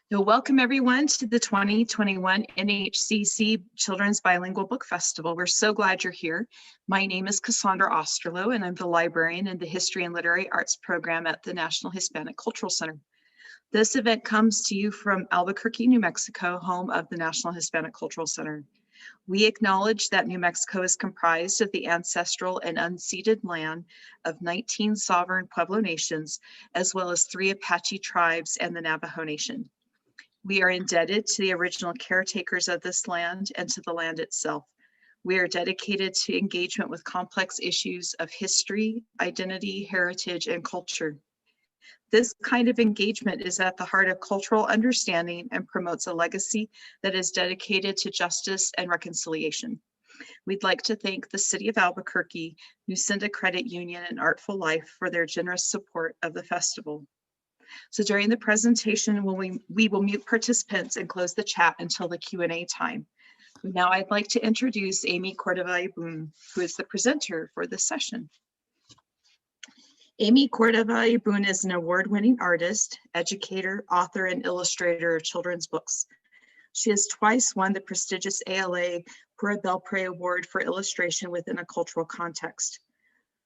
So welcome everyone to the 2021 NHCC Children's Bilingual Book Festival. We're so glad you're here. My name is Cassandra Osterloh, and I'm the librarian in the History and Literary Arts program at the National Hispanic Cultural Center. This event comes to you from Albuquerque, New Mexico, home of the National Hispanic Cultural Center. We acknowledge that New Mexico is comprised of the ancestral and unceded land of 19 sovereign Pueblo nations, as well as 3 Apache tribes and the Navajo Nation. We are indebted to the original caretakers of this land and to the land itself. We are dedicated to engagement with complex issues of history, identity, heritage, and culture. This kind of engagement is at the heart of cultural understanding and promotes a legacy that is dedicated to justice and reconciliation. We'd like to thank the City of Albuquerque, Nucinda Credit Union, and Artful Life for their generous support of the festival. So during the presentation, we will mute participants and close the chat until the Q&A time. Now I'd like to introduce Amy Cordova y Boone, who is the presenter for this session. Amy Cordova y Boone is an award-winning artist, educator, author, and illustrator of children's books. She has twice won the prestigious ALA Pura Belpre Award for illustration within a cultural context.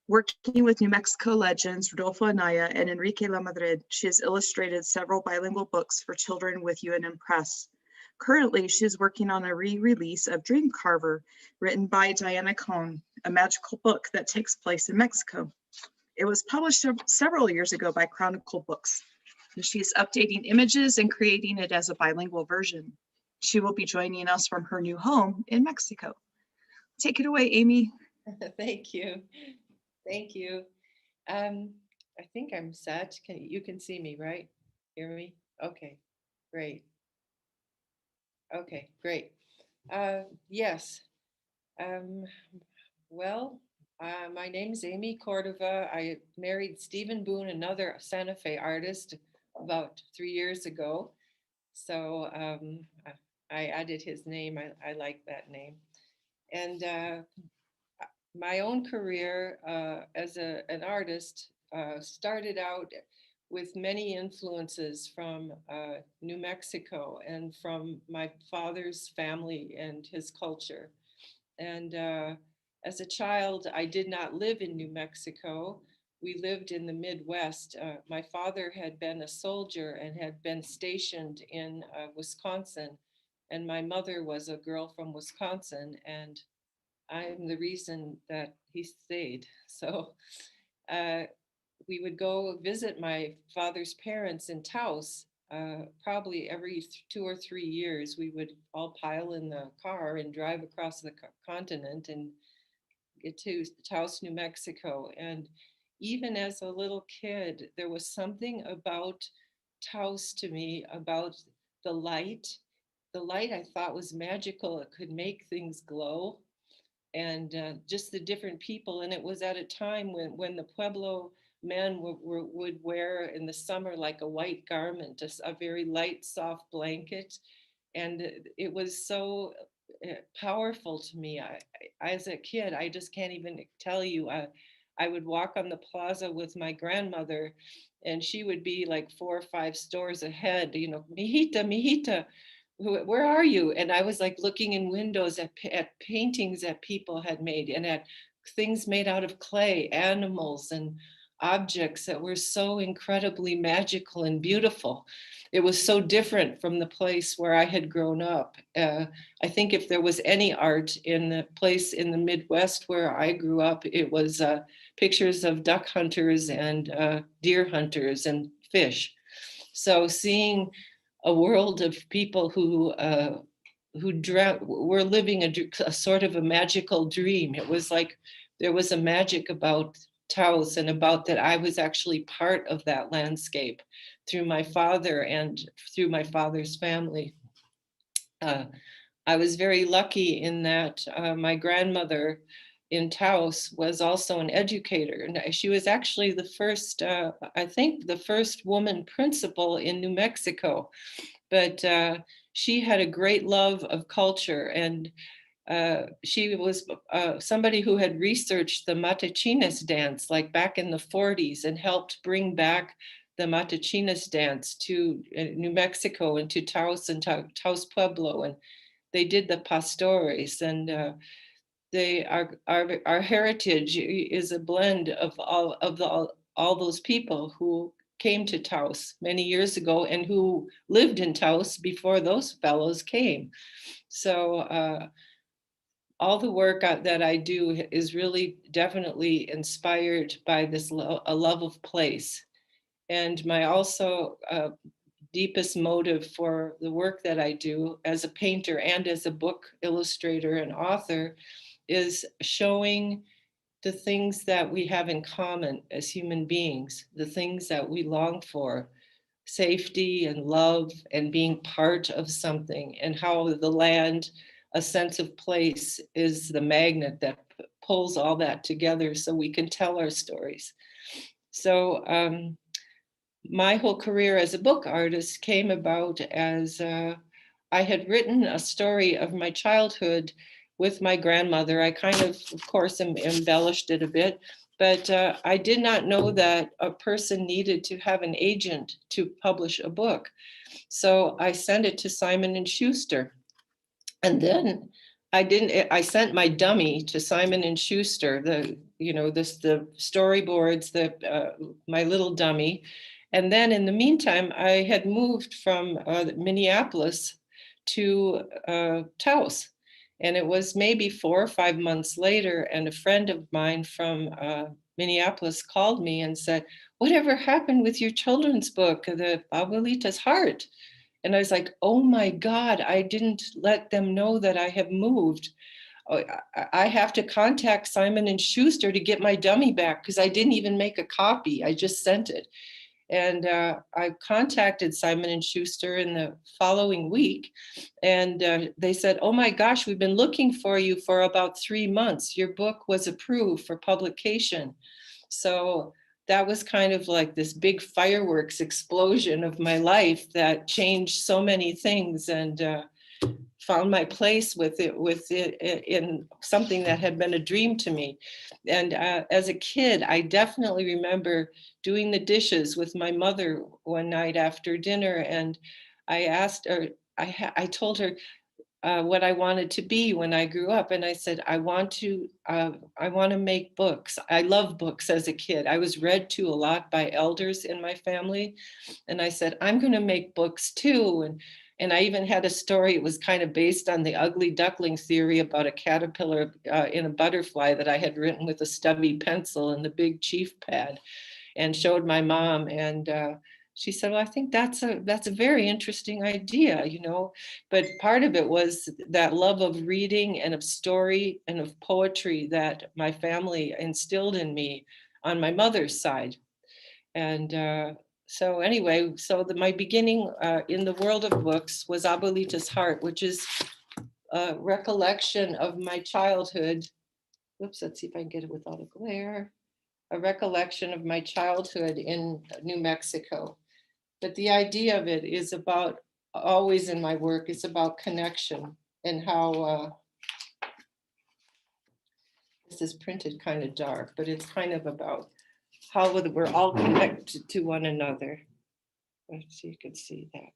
Working with New Mexico legends Rodolfo Anaya and Enrique Lamadrid, she has illustrated several bilingual books for children with UNM Press. Currently, she is working on a re-release of Dream Carver, written by Diana Cohn, a magical book that takes place in Mexico. It was published several years ago by Chronicle Books. She is updating images and creating it as a bilingual version. She will be joining us from her new home in Mexico. Take it away, Amy. Thank you. Thank you. I think I'm set. You can see me, right? Hear me? Okay, great. Okay, great. Yes. My name is Amy Cordova. I married Stephen Boone, another Santa Fe artist, about 3 years ago. So I added his name. I like that name. And my own career as an artist started out with many influences from New Mexico and from my father's family and his culture. And as a child, I did not live in New Mexico. We lived in the Midwest. My father had been a soldier and had been stationed in Wisconsin, and my mother was a girl from Wisconsin, and I'm the reason that he stayed. So we would go visit my father's parents in Taos. Probably every 2 or 3 years, we would all pile in the car and drive across the continent and get to Taos, New Mexico. And even as a little kid, there was something about Taos to me, about the light. The light I thought was magical. It could make things glow. And just the different people. And it was at a time when the Pueblo men would wear in the summer like a white garment, a very light, soft blanket. And it was so powerful to me. As a kid, I just can't even tell you. I would walk on the plaza with my grandmother, and she would be like 4 or 5 stores ahead, mijita, mijita, where are you? And I was like looking in windows at paintings that people had made and at things made out of clay, animals and objects that were so incredibly magical and beautiful. It was so different from the place where I had grown up. I think if there was any art in the place in the Midwest where I grew up, it was pictures of duck hunters and deer hunters and fish. So seeing a world of people who were living a sort of a magical dream. It was like there was a magic about Taos and about that I was actually part of that landscape through my father and through my father's family. I was very lucky in that my grandmother in Taos was also an educator. And she was actually the first, I think the first woman principal in New Mexico. But she had a great love of culture, and she was somebody who had researched the Matachines dance like back in the 40s and helped bring back the Matachinas dance to New Mexico and to Taos and Taos Pueblo, and they did the pastores, and our heritage is a blend of all those people who came to Taos many years ago and who lived in Taos before those fellows came. So all the work that I do is really definitely inspired by this a love of place. And my also deepest motive for the work that I do as a painter and as a book illustrator and author is showing the things that we have in common as human beings, the things that we long for, safety and love and being part of something, and how the land, a sense of place, is the magnet that pulls all that together so we can tell our stories. So my whole career as a book artist came about as I had written a story of my childhood with my grandmother. I kind of course, embellished it a bit, but I did not know that a person needed to have an agent to publish a book. So I sent it to Simon and Schuster. And then I sent my dummy to Simon and Schuster, the storyboards, my little dummy. And then in the meantime, I had moved from Minneapolis to Taos. And it was maybe 4 or 5 months later, and a friend of mine from Minneapolis called me and said, "Whatever happened with your children's book, the Abuelita's Heart?" And I was like, "Oh my God, I didn't let them know that I have moved. I have to contact Simon and Schuster to get my dummy back because I didn't even make a copy. I just sent it." And I contacted Simon and Schuster in the following week, and they said, "Oh my gosh, we've been looking for you for about 3 months. Your book was approved for publication." So that was kind of like this big fireworks explosion of my life that changed so many things, and found my place with it in something that had been a dream to me. And as a kid, I definitely remember doing the dishes with my mother one night after dinner, and I asked her, I told her what I wanted to be when I grew up, and I said, I want to make books. I love books as a kid. I was read to a lot by elders in my family, and I said, I'm going to make books too. And I even had a story. It was kind of based on the ugly duckling theory about a caterpillar in a butterfly that I had written with a stubby pencil and the big chief pad, and showed my mom. And she said, "Well, I think that's a very interesting idea, you know." But part of it was that love of reading and of story and of poetry that my family instilled in me on my mother's side. And so anyway, my beginning in the world of books was Abuelita's Heart, which is a recollection of my childhood. Oops, let's see if I can get it without a glare. A recollection of my childhood in New Mexico. But the idea of it is about, always in my work, it's about connection, and how this is printed kind of dark, but it's kind of about how we're all connected to one another. Let's see, you can see that.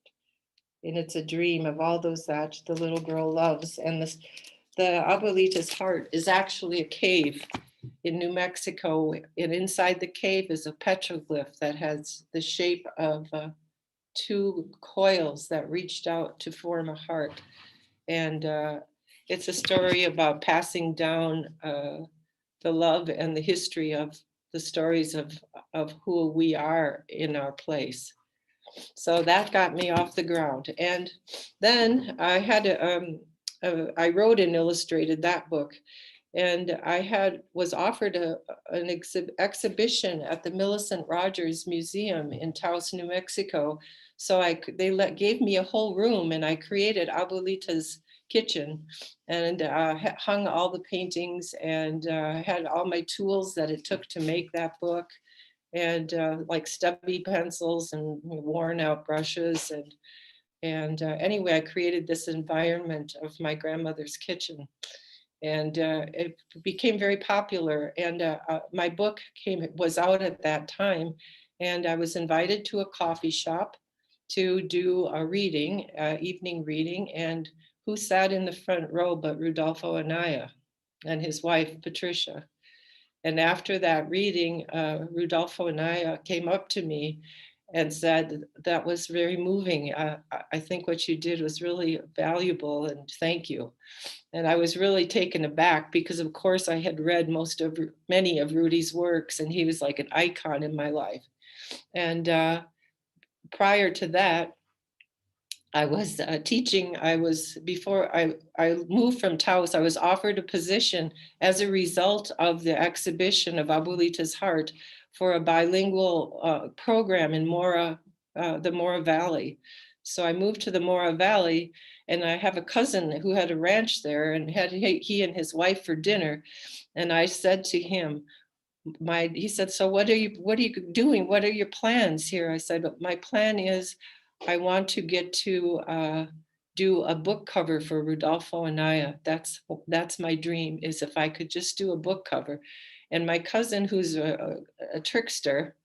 And it's a dream of all those that the little girl loves. And the Abuelita's Heart is actually a cave in New Mexico. And inside the cave is a petroglyph that has the shape of 2 coils that reached out to form a heart. And it's a story about passing down the love and the history of the stories of who we are in our place. So that got me off the ground. And then I had I wrote and illustrated that book, and I was offered an exhibition at the Millicent Rogers Museum in Taos, New Mexico. So they gave me a whole room, and I created Abuelita's kitchen, and hung all the paintings, and had all my tools that it took to make that book, and like stubby pencils and worn out brushes, and anyway, I created this environment of my grandmother's kitchen, and it became very popular. And my book was out at that time, And I was invited to a coffee shop to do a reading, evening reading. And who sat in the front row but Rudolfo Anaya and his wife, Patricia. And after that reading, Rudolfo Anaya came up to me and said, that was very moving. I think what you did was really valuable, and thank you. And I was really taken aback because, of course, I had read many of Rudy's works, and he was like an icon in my life. And prior to that, I was teaching. Before I moved from Taos, I was offered a position as a result of the exhibition of Abuelita's Heart for a bilingual program in the Mora Valley. So I moved to the Mora Valley, and I have a cousin who had a ranch there, and he and his wife for dinner. And I said to him, he said, so what are you doing? What are your plans here? I said, my plan is I want to get to do a book cover for Rudolfo Anaya. That's my dream, is if I could just do a book cover. And my cousin, who's a trickster,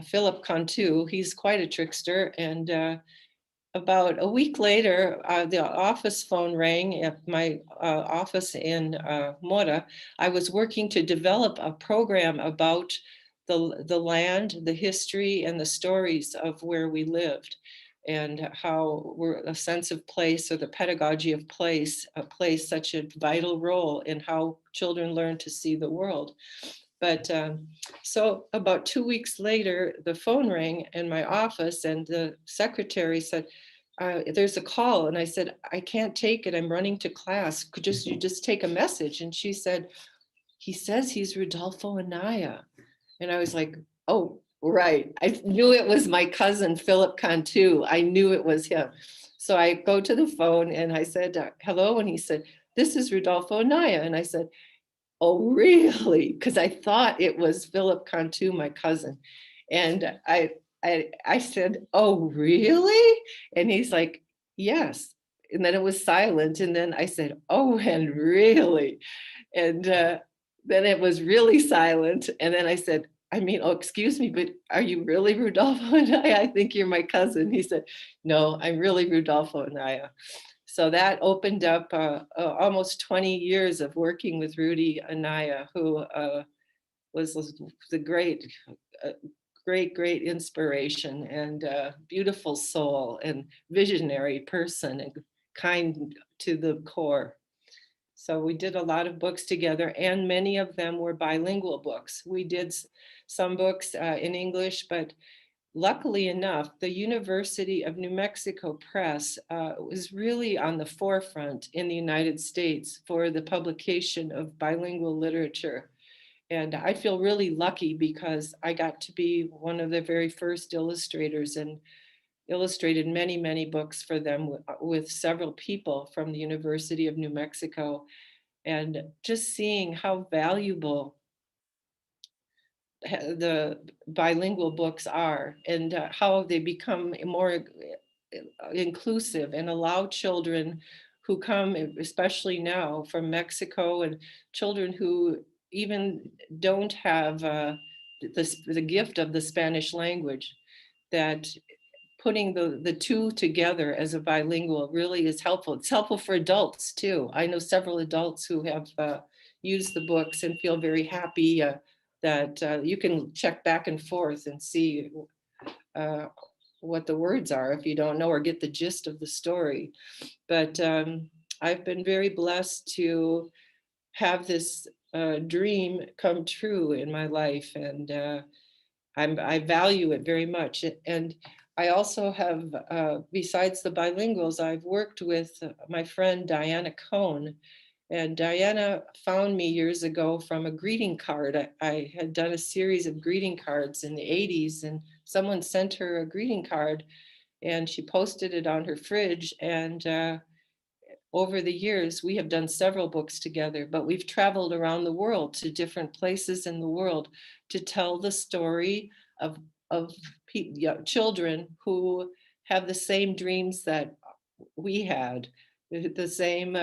Philip Cantu, he's quite a trickster. And about a week later, the office phone rang at my office in Mora. I was working to develop a program about the land, the history, and the stories of where we lived, and how a sense of place, or the pedagogy of place, plays such a vital role in how children learn to see the world. But so about 2 weeks later, the phone rang in my office, and the secretary said, there's a call. And I said, I can't take it. I'm running to class. Could you just take a message? And she said, he says he's Rudolfo Anaya. And I was like, oh, right. I knew it was my cousin, Philip Cantu. I knew it was him. So I go to the phone and I said, hello. And he said, this is Rudolfo Anaya. And I said, oh, really? Because I thought it was Philip Cantu, my cousin. And I said, oh, really? And he's like, yes. And then it was silent. And then I said, oh, and really? And then it was really silent. And then I said, oh, excuse me, but are you really Rudolfo Anaya? I think you're my cousin. He said, no, I'm really Rudolfo Anaya. So that opened up almost 20 years of working with Rudy Anaya, who was the great inspiration, and beautiful soul, and visionary person, and kind to the core. So we did a lot of books together, and many of them were bilingual books. We did some books in English, but luckily enough, the University of New Mexico Press was really on the forefront in the United States for the publication of bilingual literature. And I feel really lucky because I got to be one of the very first illustrators, and illustrated many, many books for them with several people from the University of New Mexico. And just seeing how valuable the bilingual books are, and how they become more inclusive and allow children who come, especially now from Mexico, and children who even don't have the gift of the Spanish language, that putting the two together as a bilingual really is helpful. It's helpful for adults too. I know several adults who have used the books and feel very happy that you can check back and forth and see what the words are if you don't know or get the gist of the story. But I've been very blessed to have this dream come true in my life, and I value it very much. And I also have, besides the bilinguals, I've worked with my friend Diana Cohn. And Diana found me years ago from a greeting card. I had done a series of greeting cards in the 80s, and someone sent her a greeting card, and she posted it on her fridge. And over the years, we have done several books together, but we've traveled around the world to different places in the world to tell the story of children who have the same dreams that we had, the same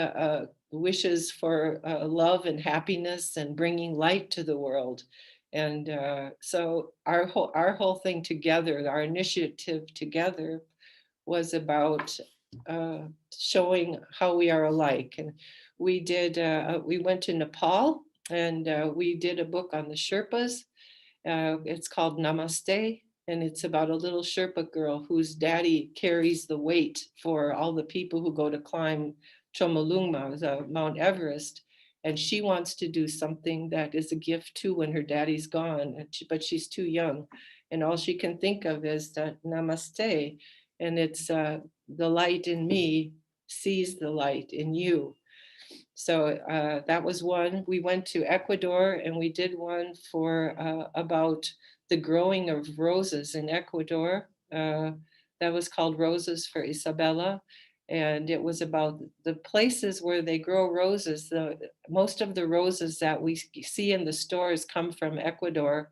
wishes for love and happiness and bringing light to the world. And so our whole thing together, our initiative together, was about showing how we are alike. And we did. We went to Nepal, and we did a book on the Sherpas. It's called Namaste, and it's about a little Sherpa girl whose daddy carries the weight for all the people who go to climb Chomolungma, Mount Everest. And she wants to do something that is a gift too when her daddy's gone, but she's too young. And all she can think of is that namaste. And it's the light in me sees the light in you. So that was one. We went to Ecuador and we did one for about the growing of roses in Ecuador. That was called Roses for Isabella. And it was about the places where they grow roses. Most of the roses that we see in the stores come from Ecuador,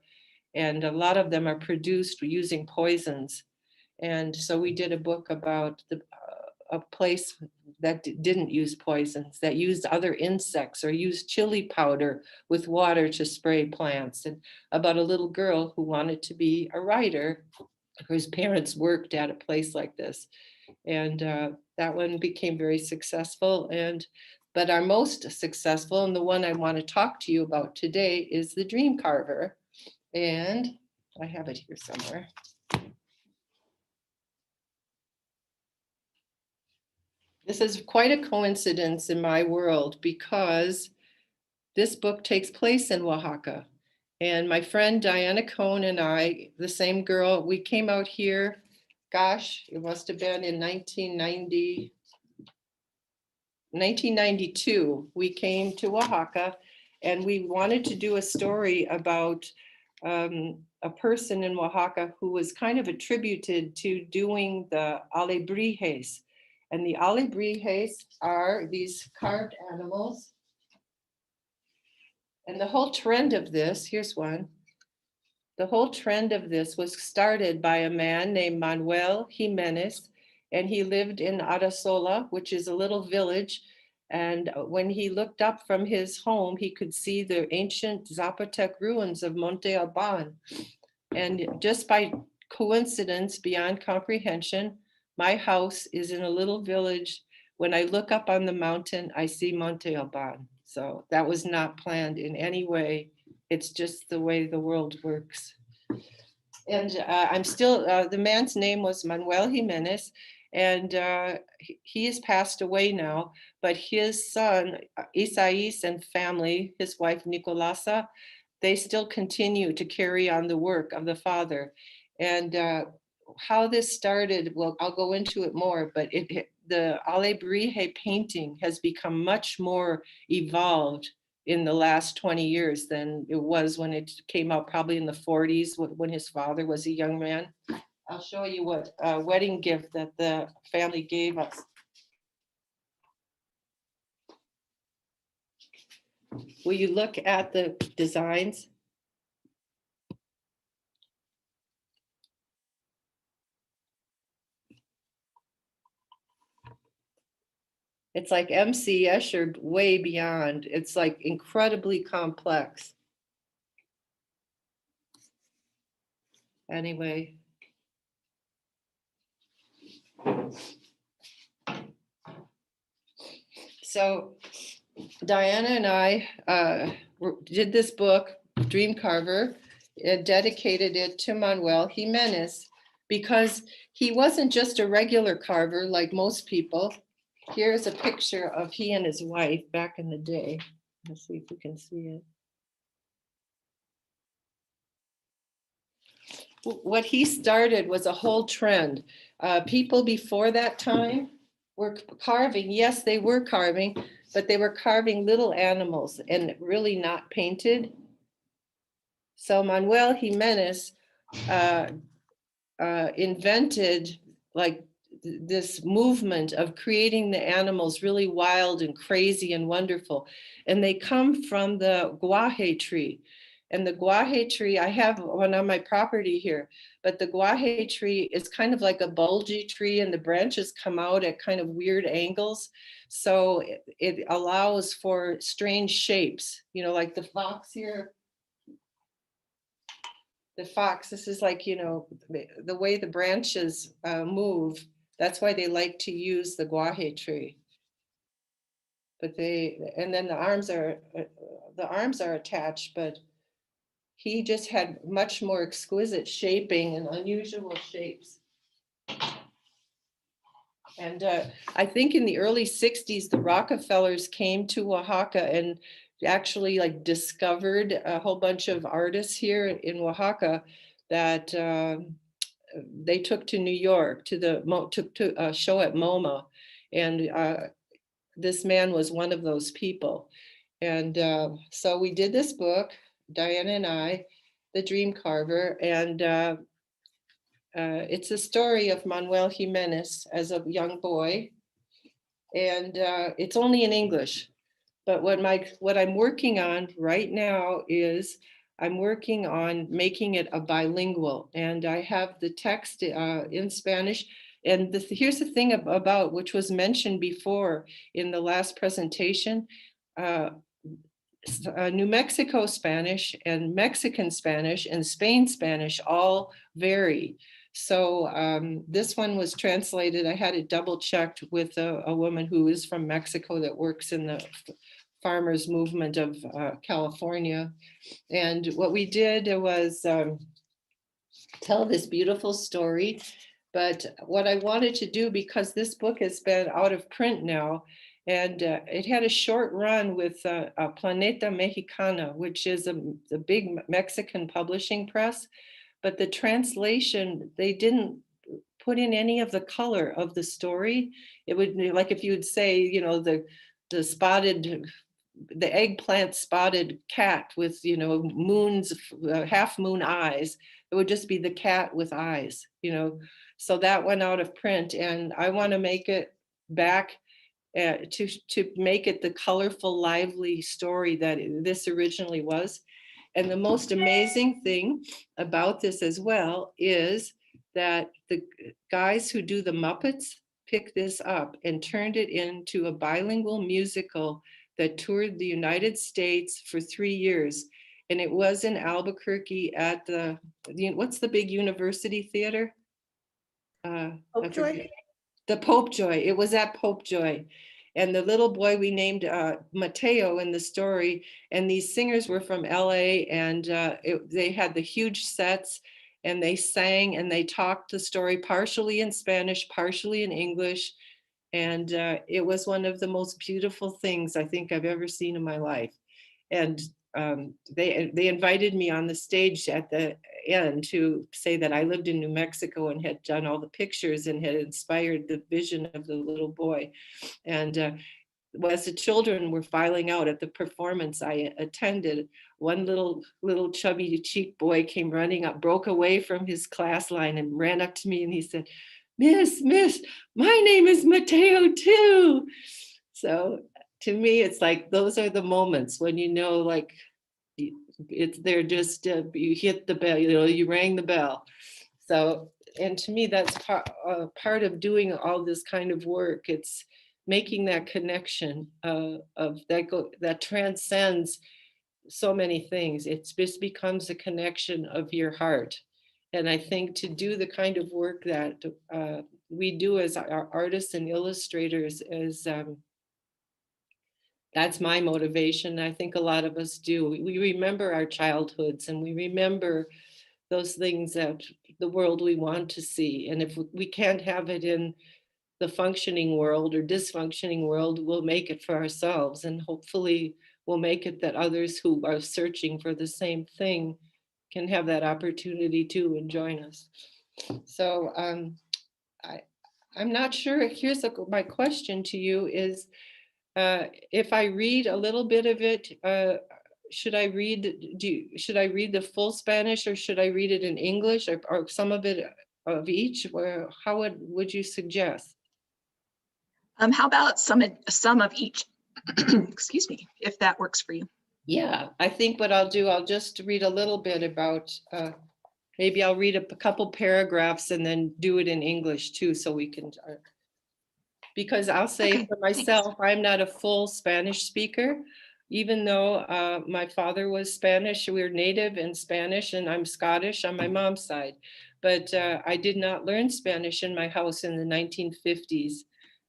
and a lot of them are produced using poisons. And so we did a book about a place that didn't use poisons, that used other insects or used chili powder with water to spray plants, and about a little girl who wanted to be a writer whose parents worked at a place like this. And that one became very successful. But our most successful, and the one I want to talk to you about today, is the Dream Carver. And I have it here somewhere. This is quite a coincidence in my world because this book takes place in Oaxaca. And my friend Diana Cohn and I, the same girl, we came out here, gosh, it must have been in 1992. We came to Oaxaca and we wanted to do a story about a person in Oaxaca who was kind of attributed to doing the alebrijes. And the alebrijes are these carved animals. And the whole trend of this, here's one. The whole trend of this was started by a man named Manuel Jimenez, and he lived in Arasola, which is a little village. And when he looked up from his home, he could see the ancient Zapotec ruins of Monte Alban. And just by coincidence beyond comprehension, my house is in a little village. When I look up on the mountain, I see Monte Alban. So that was not planned in any way. It's just the way the world works. And I'm still, the man's name was Manuel Jimenez, and he has passed away now, but his son, Isais, and family, his wife, Nicolasa, they still continue to carry on the work of the father. And how this started, well, I'll go into it more, but the alebrije painting has become much more evolved in the last 20 years than it was when it came out, probably in the 40s when his father was a young man. I'll show you what wedding gift that the family gave us. Will you look at the designs? It's like MC Escher way beyond. It's like incredibly complex. Anyway. So Diana and I did this book, Dream Carver, and dedicated it to Manuel Jimenez because he wasn't just a regular carver like most people. Here's a picture of he and his wife back in the day. Let's see if we can see it. What he started was a whole trend. People before that time were carving. Yes, they were carving, but they were carving little animals and really not painted. So Manuel Jimenez invented like this movement of creating the animals really wild and crazy and wonderful. And they come from the guaje tree. And the guaje tree, I have one on my property here, but the guaje tree is kind of like a bulgy tree and the branches come out at kind of weird angles. So it allows for strange shapes, you know, like the fox here. the fox, this is like, you know, the way the branches move. That's why they like to use the guaje tree. But and then the arms are attached, but he just had much more exquisite shaping and unusual shapes. And I think in the early 60s, the Rockefellers came to Oaxaca and actually like discovered a whole bunch of artists here in Oaxaca that they took to New York to a show at MoMA. And this man was one of those people. And so we did this book, Diana and I, The Dream Carver, and it's a story of Manuel Jimenez as a young boy, and it's only in English. But what I'm working on right now is I'm working on making it a bilingual, and I have the text in Spanish. And here's the thing about which was mentioned before in the last presentation. New Mexico Spanish and Mexican Spanish and Spain Spanish all vary. So this one was translated. I had it double checked with a woman who is from Mexico that works in the farmers movement of California. And what we did was tell this beautiful story. But what I wanted to do, because this book has been out of print now, and it had a short run with Planeta Mexicana, which is the big Mexican publishing press. But the translation, they didn't put in any of the color of the story. It would, like if you would say, you know, the eggplant spotted cat with, you know, moons, half moon eyes. It would just be the cat with eyes, you know. So that went out of print, and I want to make it back to make it the colorful, lively story that this originally was. And the most amazing thing about this as well is that the guys who do the Muppets picked this up and turned it into a bilingual musical that toured the United States for 3 years. And it was in Albuquerque at what's the big university theater? Popejoy? The Popejoy. It was at Popejoy. And the little boy we named Mateo in the story, and these singers were from LA, and they had the huge sets, and they sang and they talked the story partially in Spanish, partially in English. And it was one of the most beautiful things I think I've ever seen in my life. And they invited me on the stage at the end to say that I lived in New Mexico and had done all the pictures and had inspired the vision of the little boy. And as the children were filing out at the performance I attended, one little chubby cheek boy came running up, broke away from his class line and ran up to me, and he said, Miss, my name is Mateo too. So to me, it's like, those are the moments when, you know, like they're just, you hit the bell, you know, you rang the bell. So, and to me, that's part of doing all this kind of work. It's making that connection of that transcends so many things. It just becomes a connection of your heart. And I think to do the kind of work that we do as our artists and illustrators is, that's my motivation. I think a lot of us do. We remember our childhoods, and we remember those things that the world we want to see. And if we can't have it in the functioning world or dysfunctioning world, we'll make it for ourselves. And hopefully we'll make it that others who are searching for the same thing can have that opportunity too and join us. So I'm not sure. Here's my question to you is, if I read a little bit of it, should I read the full Spanish, or should I read it in English, or some of it of each? How would you suggest? How about some of each? Excuse me, if that works for you. Yeah, I think what I'll do, I'll just read a little bit about, maybe I'll read a couple paragraphs and then do it in English too, so we can, because I'll say for myself, I'm not a full Spanish speaker. even though my father was Spanish, we were native in Spanish, and I'm Scottish on my mom's side. But I did not learn Spanish in my house in the 1950s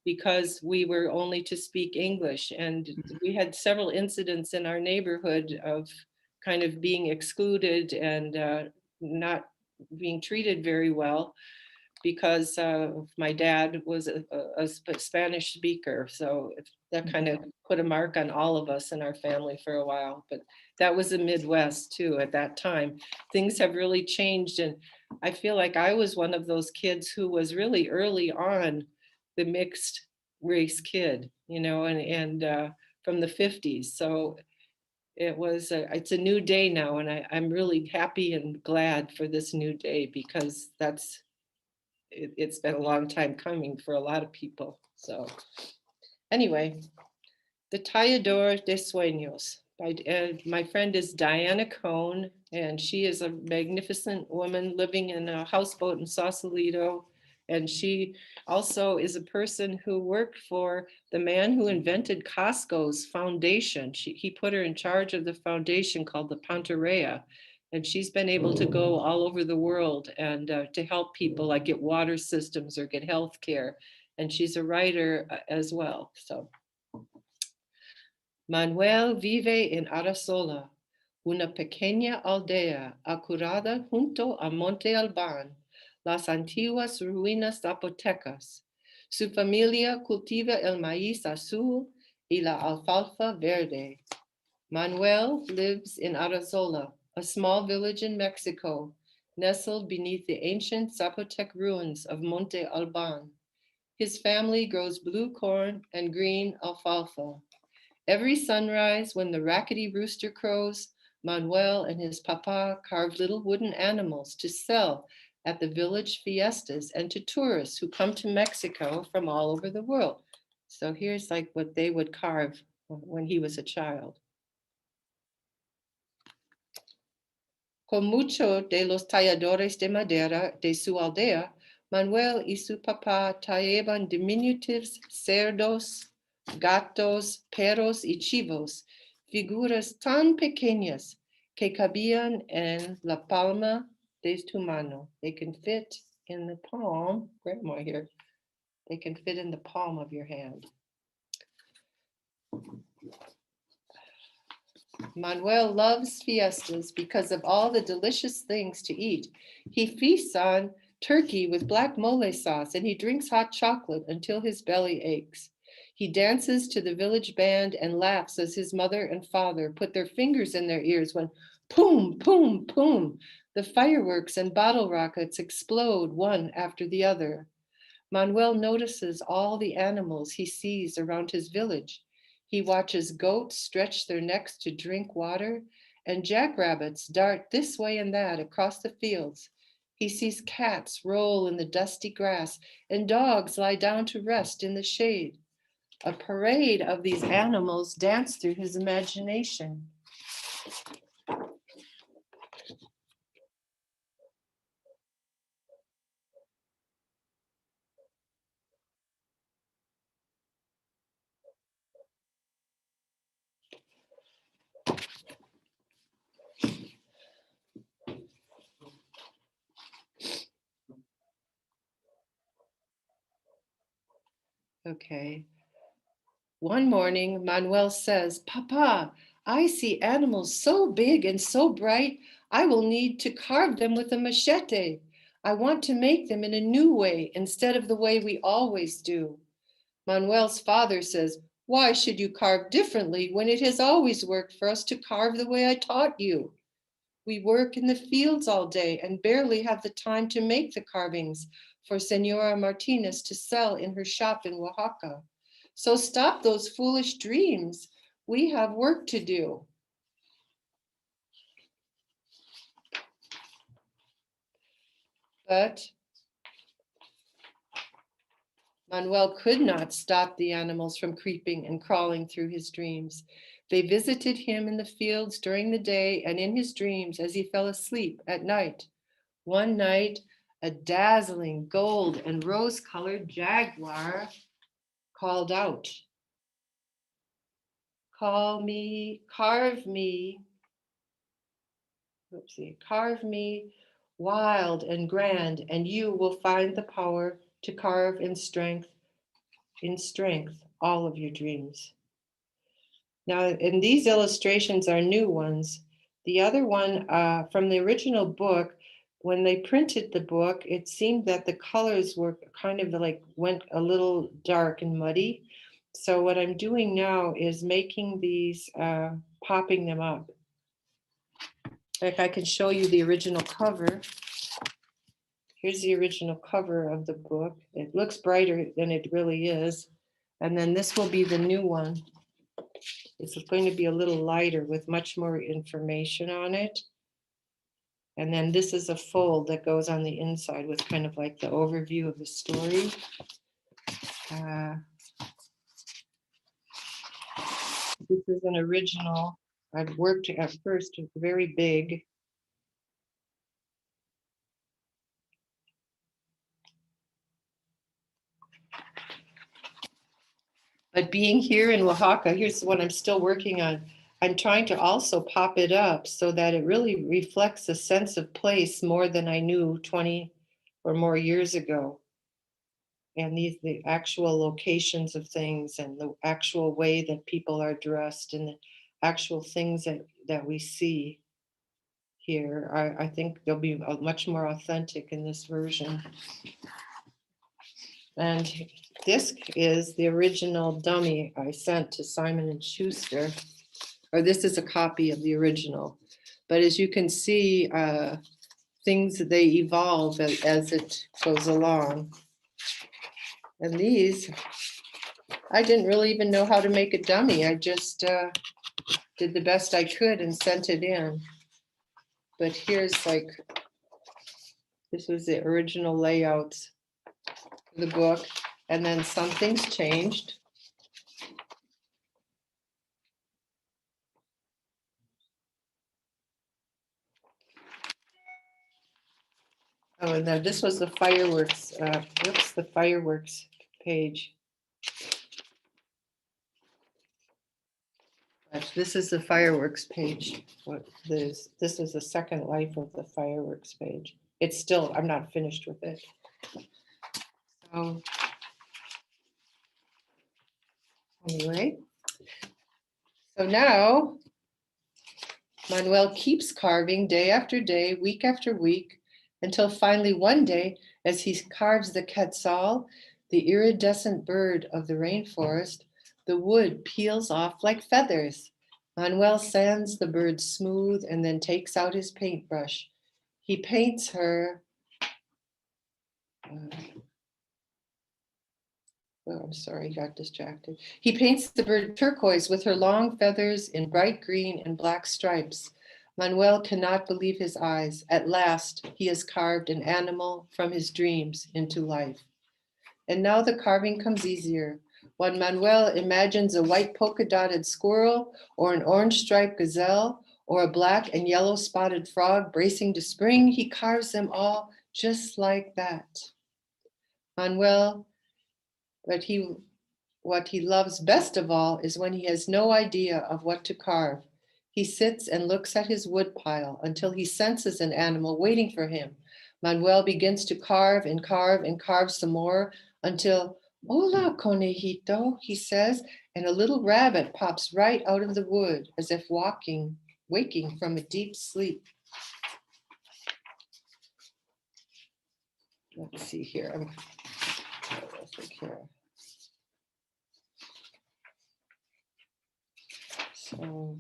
because we were only to speak English. And we had several incidents in our neighborhood of kind of being excluded and not being treated very well because my dad was a Spanish speaker. So that kind of put a mark on all of us in our family for a while. But that was the Midwest too at that time. Things have really changed. And I feel like I was one of those kids who was really early on the mixed race kid, you know, and from the 50s. So it's a new day now. And I'm really happy and glad for this new day because it's been a long time coming for a lot of people. So anyway, The Tallador de Sueños. My friend is Diana Cohn, and she is a magnificent woman living in a houseboat in Sausalito. And she also is a person who worked for the man who invented Costco's foundation. He put her in charge of the foundation called the Pantarea. And she's been able to go all over the world and to help people like get water systems or get health care. And she's a writer as well. So Manuel vive en Arasola, una pequeña aldea acurada junto a Monte Albán, las antiguas ruinas zapotecas. Su familia cultiva el maíz azul y la alfalfa verde. Manuel lives in Arazola, a small village in Mexico, nestled beneath the ancient Zapotec ruins of Monte Alban. His family grows blue corn and green alfalfa. Every sunrise, when the rackety rooster crows, Manuel and his papa carve little wooden animals to sell at the village fiestas and to tourists who come to Mexico from all over the world. So here's like what they would carve when he was a child. Con mucho de los talladores de madera de su aldea, Manuel y su papá tallaban diminutivos cerdos, gatos, perros y chivos, figuras tan pequeñas que cabían en la palma de tu mano. They can fit in the palm, grandma here, they can fit in the palm of your hand. Manuel loves fiestas because of all the delicious things to eat. He feasts on turkey with black mole sauce and he drinks hot chocolate until his belly aches. He dances to the village band and laughs as his mother and father put their fingers in their ears when boom, boom, boom, the fireworks and bottle rockets explode one after the other. Manuel notices all the animals he sees around his village. He watches goats stretch their necks to drink water, and jackrabbits dart this way and that across the fields. He sees cats roll in the dusty grass, and dogs lie down to rest in the shade. A parade of these animals dance through his imagination. Okay. One morning, Manuel says, Papa, I see animals so big and so bright, I will need to carve them with a machete. I want to make them in a new way instead of the way we always do. Manuel's father says, why should you carve differently when it has always worked for us to carve the way I taught you? We work in the fields all day and barely have the time to make the carvings for Senora Martinez to sell in her shop in Oaxaca. So stop those foolish dreams. We have work to do. But Manuel could not stop the animals from creeping and crawling through his dreams. They visited him in the fields during the day and in his dreams as he fell asleep at night. One night, a dazzling gold and rose-colored jaguar called out. Call me, carve me, carve me wild and grand, and you will find the power to carve in strength, all of your dreams. Now, and these illustrations are new ones. The other one from the original book, when they printed the book, it seemed that the colors were kind of like went a little dark and muddy. So what I'm doing now is making these, popping them up. Like I can show you the original cover. Here's the original cover of the book. It looks brighter than it really is. And then this will be the new one. It's going to be a little lighter with much more information on it. And then this is a fold that goes on the inside with kind of like the overview of the story. This is an original. I've worked at first very big. But being here in Oaxaca, here's what I'm still working on. I'm trying to also pop it up so that it really reflects a sense of place more than I knew 20 or more years ago. And the actual locations of things and the actual way that people are dressed and the actual things that we see here, I think they'll be much more authentic in this version. And this is the original dummy I sent to Simon & Schuster, or this is a copy of the original. But as you can see, things, they evolve as it goes along. And these, I didn't really even know how to make a dummy. I just did the best I could and sent it in. But here's like, this was the original layouts of the book. And then some things changed. Oh, and then this was the fireworks, the fireworks page. This is the fireworks page. This is the second life of the fireworks page. It's still, I'm not finished with it. So anyway, so now Manuel keeps carving day after day, week after week, until finally one day, as he carves the quetzal, the iridescent bird of the rainforest, the wood peels off like feathers. Manuel sands the bird smooth and then takes out his paintbrush. He paints her. Oh, I'm sorry, got distracted. He paints the bird turquoise with her long feathers in bright green and black stripes. Manuel cannot believe his eyes. At last, he has carved an animal from his dreams into life. And now the carving comes easier. When Manuel imagines a white polka-dotted squirrel or an orange-striped gazelle or a black and yellow spotted frog bracing to spring, he carves them all just like that. Manuel, what he loves best of all is when he has no idea of what to carve. He sits and looks at his wood pile until he senses an animal waiting for him. Manuel begins to carve and carve and carve some more until, "Hola, conejito," he says, and a little rabbit pops right out of the wood as if waking from a deep sleep. Let's see here. So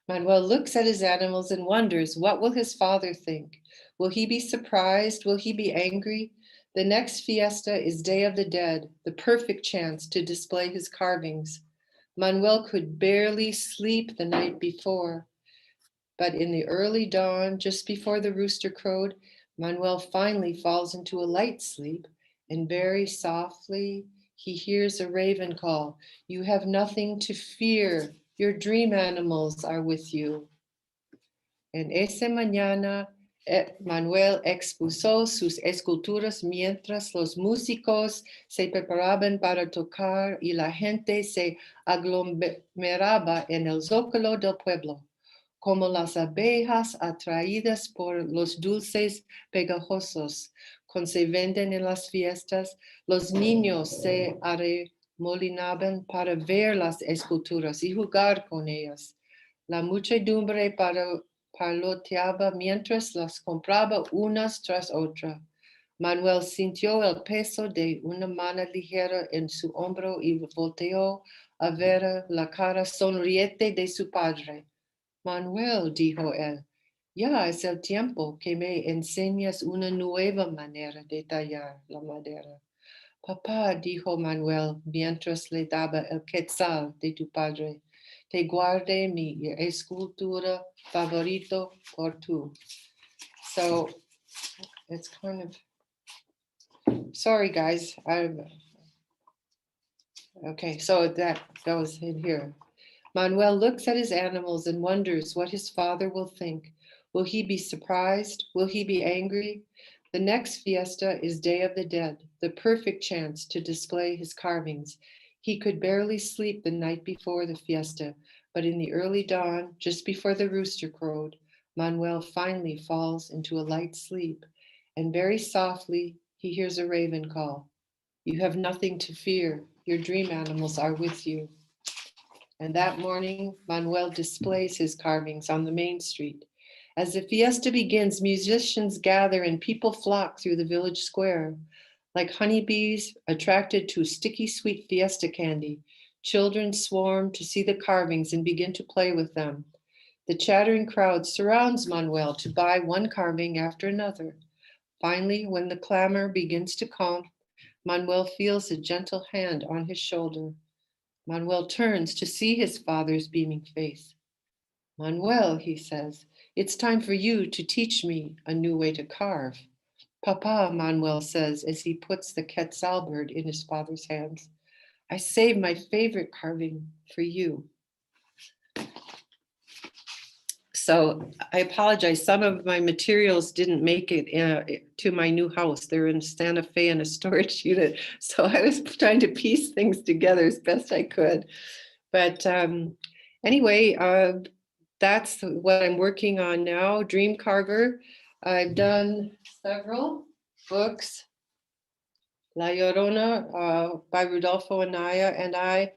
Manuel looks at his animals and wonders, what will his father think? Will he be surprised? Will he be angry? The next fiesta is Day of the Dead, the perfect chance to display his carvings. Manuel could barely sleep the night before, but in the early dawn, just before the rooster crowed, Manuel finally falls into a light sleep, and very softly he hears a raven call, "You have nothing to fear. Your dream animals are with you." And ese mañana, Manuel expuso sus esculturas mientras los músicos se preparaban para tocar y la gente se aglomeraba en el zócalo del pueblo, como las abejas atraídas por los dulces pegajosos que se venden en las fiestas. Los niños se arremolinaban para ver las esculturas y jugar con ellas. La muchedumbre parloteaba mientras las compraba unas tras otra. Manuel sintió el peso de una mano ligera en su hombro y volteó a ver la cara sonriente de su padre. Manuel, dijo él, ya es el tiempo que me enseñas una nueva manera de tallar la madera. Papá, dijo Manuel mientras le daba el quetzal de tu padre, te guardé mi escultura favorito por tú. So it's kind of, sorry guys, okay, so that goes in here. Manuel looks at his animals and wonders what his father will think. Will he be surprised? Will he be angry? The next fiesta is Day of the Dead, the perfect chance to display his carvings. He could barely sleep the night before the fiesta, but in the early dawn, just before the rooster crowed, Manuel finally falls into a light sleep, and very softly he hears a raven call. You have nothing to fear. Your dream animals are with you. And that morning, Manuel displays his carvings on the main street. As the fiesta begins, musicians gather and people flock through the village square. Like honeybees attracted to sticky sweet fiesta candy, children swarm to see the carvings and begin to play with them. The chattering crowd surrounds Manuel to buy one carving after another. Finally, when the clamor begins to calm, Manuel feels a gentle hand on his shoulder. Manuel turns to see his father's beaming face. Manuel, he says, it's time for you to teach me a new way to carve. Papa, Manuel says as he puts the quetzal bird in his father's hands. I saved my favorite carving for you. So I apologize. Some of my materials didn't make it to my new house. They're in Santa Fe in a storage unit. So I was trying to piece things together as best I could. But anyway, that's what I'm working on now, Dream Carver. I've done several books. La Llorona by Rudolfo Anaya and I.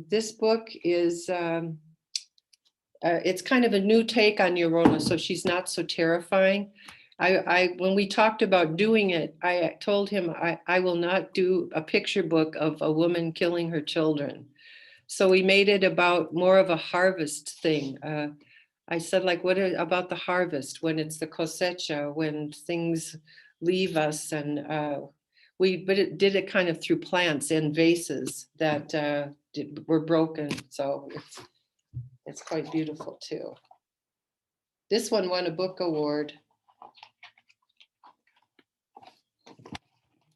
This book is, it's kind of a new take on Llorona, so she's not so terrifying. When we talked about doing it, I told him I will not do a picture book of a woman killing her children. So we made it about more of a harvest thing. I said, like, what about the harvest when it's the cosecha, when things leave us? And but did it kind of through plants and vases that were broken. So it's quite beautiful too. This one won a book award.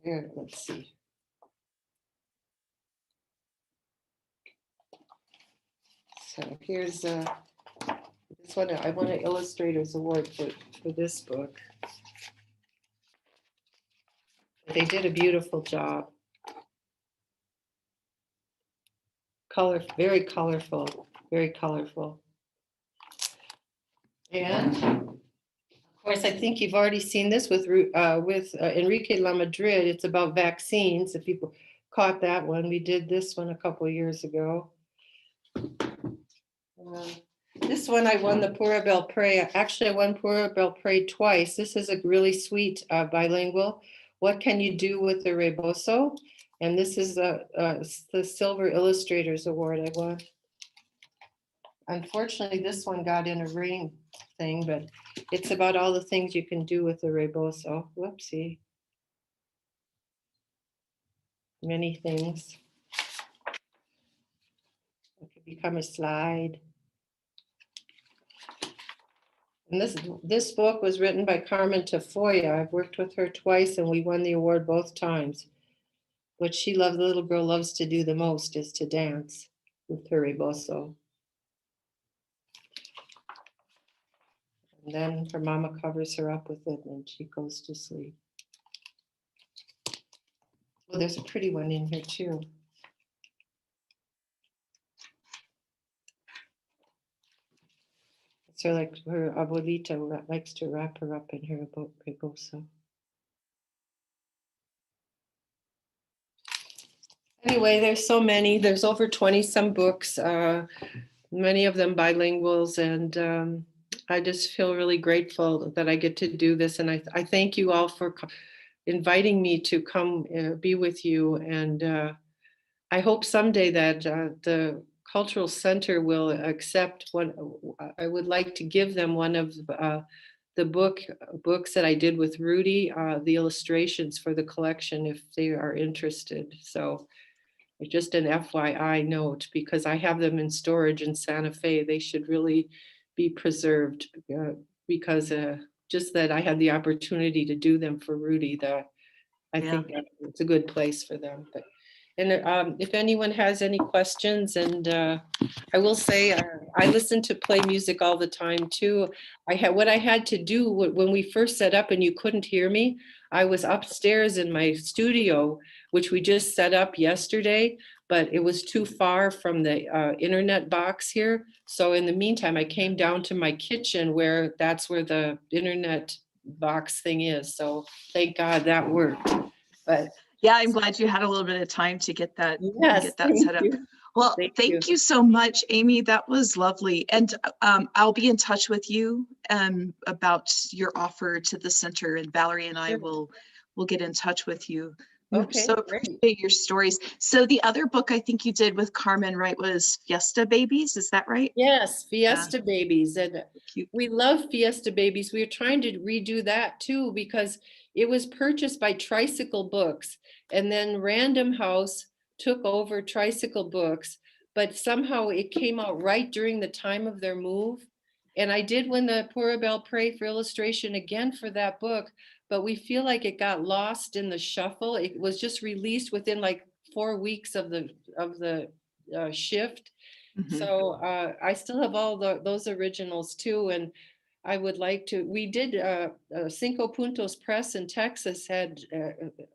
Here, let's see. So here's this one. I won an Illustrator's Award for this book. They did a beautiful job. Very colorful, very colorful. And of course, I think you've already seen this with Enrique Lamadrid. It's about vaccines. If people caught that one, we did this one a couple of years ago. This one I won the Pura Belpré. Actually, I won Pura Belpré twice. This is a really sweet bilingual. What can you do with the rebozo? And this is the Silver Illustrators Award I won. Unfortunately, this one got in a rain thing, but it's about all the things you can do with the rebozo. Whoopsie. Many things. It could become a slide. And this book was written by Carmen Tafoya. I've worked with her twice and we won the award both times. What she loves, the little girl loves to do the most is to dance with her rebozo. And then her mama covers her up with it and she goes to sleep. Well, there's a pretty one in here too. So like her abuelita likes to wrap her up in her rebozo. Anyway, there's so many. There's over 20 some books, many of them bilinguals, and I just feel really grateful that I get to do this. And I thank you all for inviting me to come be with you. And I hope someday that the Cultural Center will accept one. I would like to give them one of the books that I did with Rudy, the illustrations for the collection, if they are interested. So just an FYI note, because I have them in storage in Santa Fe. They should really be preserved because just that I had the opportunity to do them for Rudy, that I think that it's a good place for them. But and if anyone has any questions, and I will say I listen to play music all the time too. What I had to do when we first set up and you couldn't hear me, I was upstairs in my studio, which we just set up yesterday, but it was too far from the internet box here. So in the meantime, I came down to my kitchen where that's where the internet box thing is. So thank God that worked. But yeah, I'm glad you had a little bit of time to get that, yes, set up. Well, thank you so much, Amy. That was lovely. And I'll be in touch with you about your offer to the center, and Valerie and I will get in touch with you. Okay, so appreciate your stories. So the other book I think you did with Carmen, right, was Fiesta Babies. Is that right? Yes, Fiesta Babies. And Cute. we love Fiesta Babies. We are trying to redo that too, because it was purchased by Tricycle Books, and then Random House took over Tricycle Books, but somehow it came out right during the time of their move. And I did win the Pura Belle Prey for illustration again for that book, but we feel like it got lost in the shuffle. It was just released within like 4 weeks of the shift. So I still have all those originals too, and I would like to. We did Cinco Puntos Press in Texas had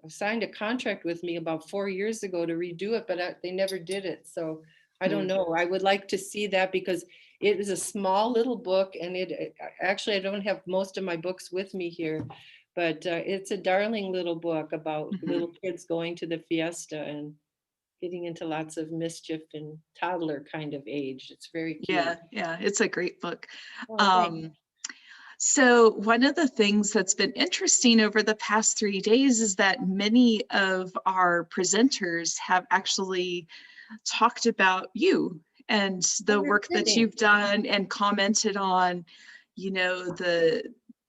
signed a contract with me about 4 years ago to redo it, but they never did it. So I don't know. I would like to see that, because it is a small little book, and actually I don't have most of my books with me here, but it's a darling little book about little kids going to the fiesta and getting into lots of mischief and toddler kind of age. It's very cute. Yeah, it's a great book. Oh, So one of the things that's been interesting over the past 3 days is that many of our presenters have actually talked about you and the work that you've done, and commented on,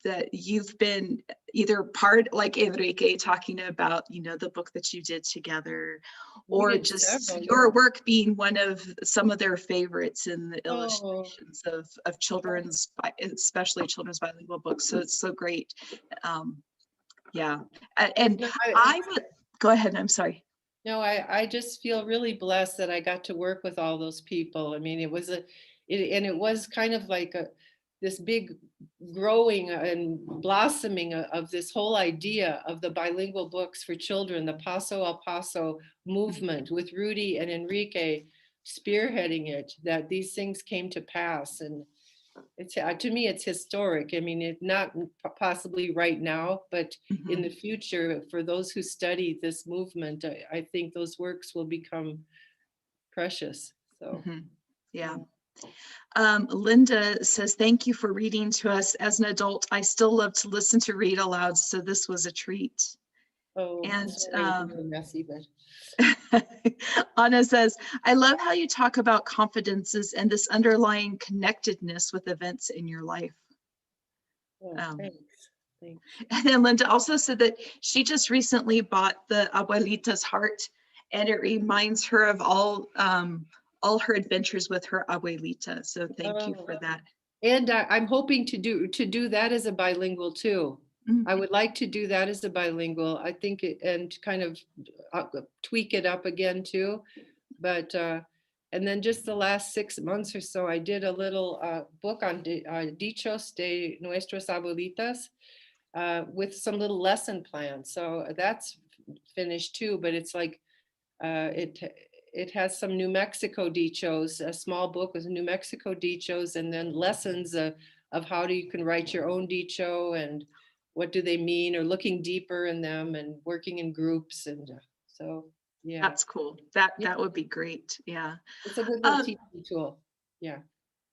that you've been either part, like Enrique talking about, the book that you did together, or just your work being one of some of their favorites in the illustrations of children's, especially children's bilingual books. So it's so great. Yeah. And I would go ahead. I'm sorry. No, I just feel really blessed that I got to work with all those people. I mean, it was kind of like this big growing and blossoming of this whole idea of the bilingual books for children, the Paso al Paso movement with Rudy and Enrique spearheading it, that these things came to pass. And it's to me, it's historic. I mean, it's not possibly right now, but in the future, for those who study this movement, I think those works will become precious. So, yeah. Linda says, thank you for reading to us. As an adult, I still love to listen to read aloud, so this was a treat. Oh, and sorry, messy, but Anna says, I love how you talk about confidences and this underlying connectedness with events in your life. Thanks. And then Linda also said that she just recently bought the Abuelita's Heart, and it reminds her of all her adventures with her abuelita. So thank you for that. And I'm hoping to do that as a bilingual too. I would like to do that as a bilingual. I think and kind of tweak it up again too. But And then just the last 6 months or so, I did a little book on Dichos de Nuestras Abuelitas with some little lesson plans. So that's finished too, but it's like it has some New Mexico dichos, a small book with New Mexico dichos, and then lessons of how you can write your own dicho and what do they mean, or looking deeper in them and working in groups. And so, yeah. That's cool. That would be great. Yeah. It's a good little teaching tool. Yeah.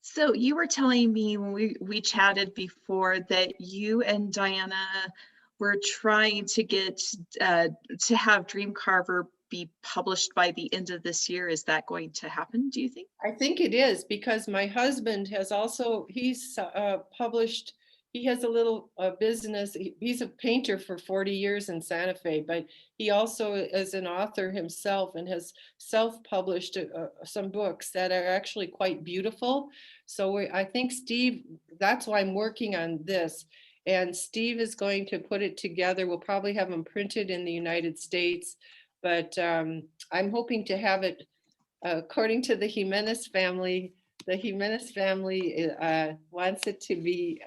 So you were telling me when we chatted before that you and Diana were trying to get to have Dreamcarver be published by the end of this year. Is that going to happen, do you think? I think it is, because my husband has also, he's published, he has a little business. He's a painter for 40 years in Santa Fe, but he also is an author himself and has self-published some books that are actually quite beautiful. So I think Steve, that's why I'm working on this. And Steve is going to put it together. We'll probably have them printed in the United States, but I'm hoping to have it, according to the Jimenez family, wants it to be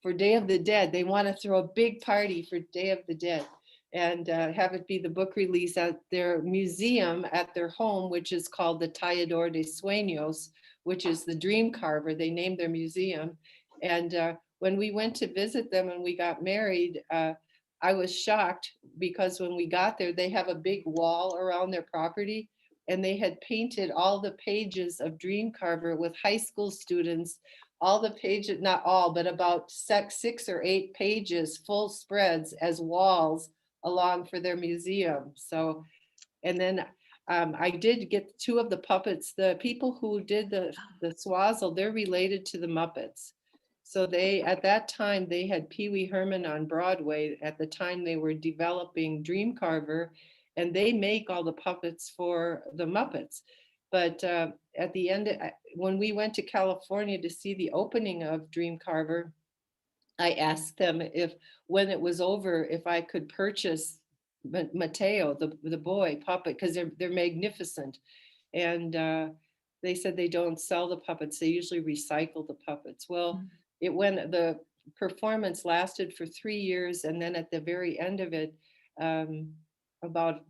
for Day of the Dead. They want to throw a big party for Day of the Dead and have it be the book release at their museum at their home, which is called the Tallador de Sueños, which is the Dream Carver. They named their museum. And when we went to visit them and we got married, I was shocked because when we got there, they have a big wall around their property, and they had painted all the pages of Dreamcarver with high school students, all the pages, not all, but about 6 or 8 pages, full spreads as walls along for their museum. So, and then I did get 2 of the puppets. The people who did the swazzle, they're related to the Muppets. So they, at that time, they had Pee Wee Herman on Broadway at the time they were developing Dreamcarver, and they make all the puppets for the Muppets. But at the end, when we went to California to see the opening of Dreamcarver, I asked them if, when it was over, if I could purchase Mateo, the boy puppet, because they're magnificent. And they said they don't sell the puppets. They usually recycle the puppets. Well, the performance lasted for 3 years. And then at the very end of it, about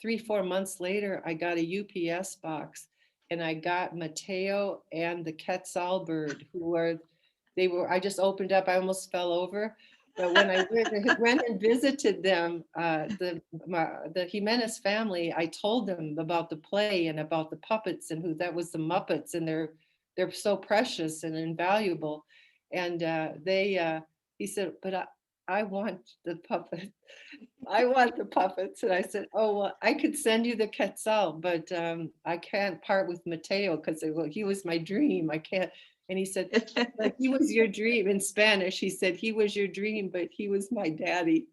3-4 months later, I got a UPS box and I got Mateo and the Quetzal bird, I just opened up, I almost fell over. But when I went and visited them, the Jimenez family, I told them about the play and about the puppets and who that was the Muppets, and they're so precious and invaluable. And he said, but I want the puppet. I want the puppets. And I said, oh, well, I could send you the Quetzal, but I can't part with Mateo because he was my dream. I can't. And he said, like, he was your dream. In Spanish, he said, he was your dream, but he was my daddy.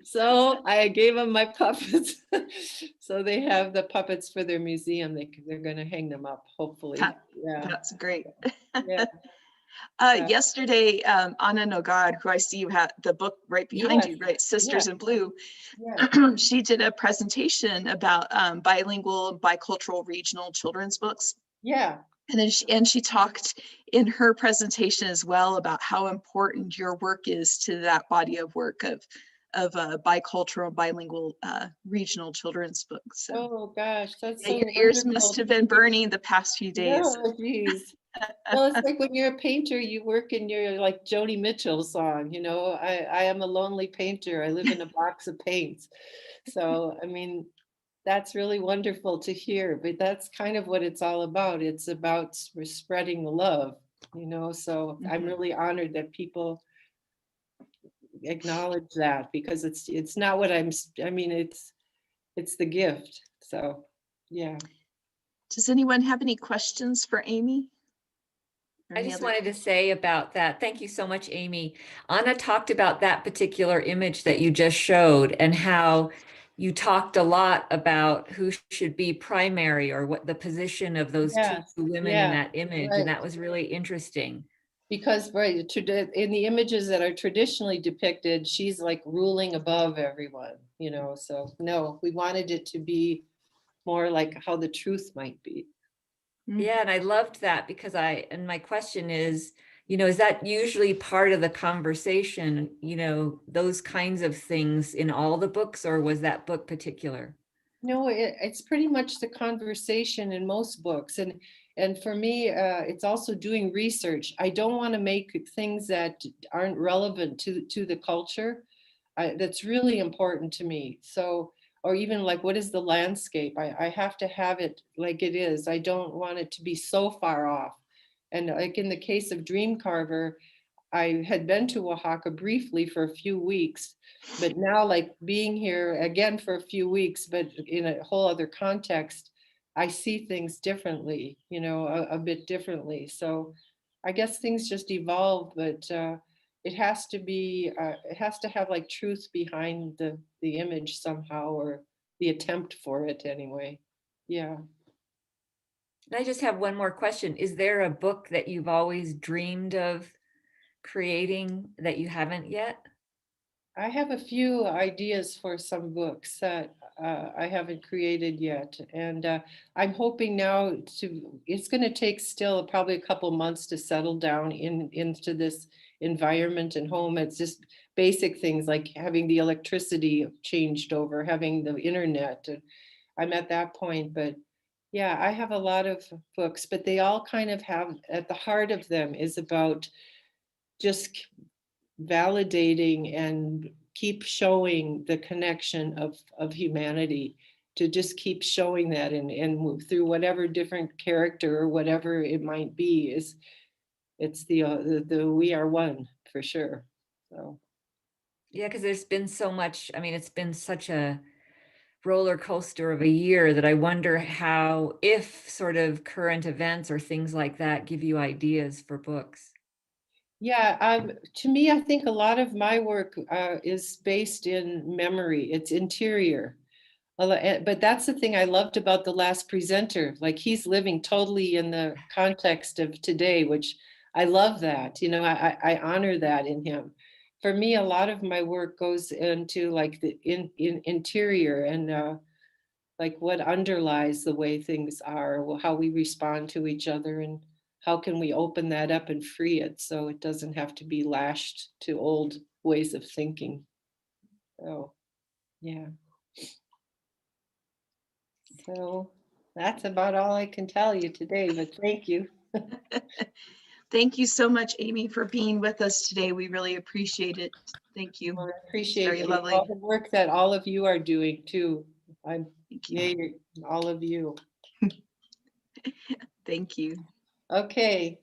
So I gave him my puppets. So they have the puppets for their museum. They're going to hang them up, hopefully. Yeah, that's great. Yeah. Yesterday, Ana Nogar, who I see you have the book right behind you, right? Sisters in Blue. Yeah. She did a presentation about bilingual, bicultural, regional children's books. Yeah. And then she talked in her presentation as well about how important your work is to that body of work of bicultural, bilingual, regional children's books. So, oh gosh, that's yeah, so your ears must have been burning the past few days. Oh, geez. Well, it's like when you're a painter, you work in your, like Joni Mitchell song, I am a lonely painter. I live in a box of paints. So, I mean, that's really wonderful to hear, but that's kind of what it's all about. It's about spreading the love, so I'm really honored that people acknowledge that, because it's not what it's the gift. So, yeah. Does anyone have any questions for Amy? I just wanted to say about that. Thank you so much, Amy. Anna talked about that particular image that you just showed and how you talked a lot about who should be primary, or what the position of those two women in that image. Right. And that was really interesting. Because in the images that are traditionally depicted, she's like ruling above everyone. you know, so no, we wanted it to be more like how the truth might be. Yeah, and I loved that because and my question is, is that usually part of the conversation, those kinds of things in all the books, or was that book particular? No, it's pretty much the conversation in most books. And for me, it's also doing research. I don't want to make things that aren't relevant to the culture. That's really important to me. So, or even like, what is the landscape? I have to have it like it is. I don't want it to be so far off. And like in the case of Dream Carver, I had been to Oaxaca briefly for a few weeks, but now like being here again for a few weeks, but in a whole other context, I see things differently, you know, a bit differently. So I guess things just evolve, but it has to be, it has to have like truth behind the image somehow, or the attempt for it anyway. Yeah. And I just have one more question. Is there a book that you've always dreamed of creating that you haven't yet? I have a few ideas for some books that I haven't created yet. And I'm hoping now it's going to take still probably a couple months to settle down into this environment and home. It's just basic things like having the electricity changed over, having the internet. And I'm at that point, but yeah, I have a lot of books, but they all kind of have at the heart of them is about just validating and keep showing the connection of humanity, to just keep showing that and move through whatever different character or whatever it might be, is it's the we are one for sure. So Yeah, because there's been so much, I mean, it's been such a roller coaster of a year that I wonder how, if sort of current events or things like that give you ideas for books. yeah, to me, I think a lot of my work is based in memory. It's interior. But that's the thing I loved about the last presenter. Like he's living totally in the context of today, which I love that. You know, I honor that in him. For me, a lot of my work goes into like the in interior and like what underlies the way things are, how we respond to each other, and how can we open that up and free it so it doesn't have to be lashed to old ways of thinking. So, yeah. So that's about all I can tell you today, but thank you. Thank you so much, Amy, for being with us today. We really appreciate it. Thank you. Well, I appreciate Very lovely. all the work that all of you are doing too. I'm Thank you. all of you. Thank you. Okay.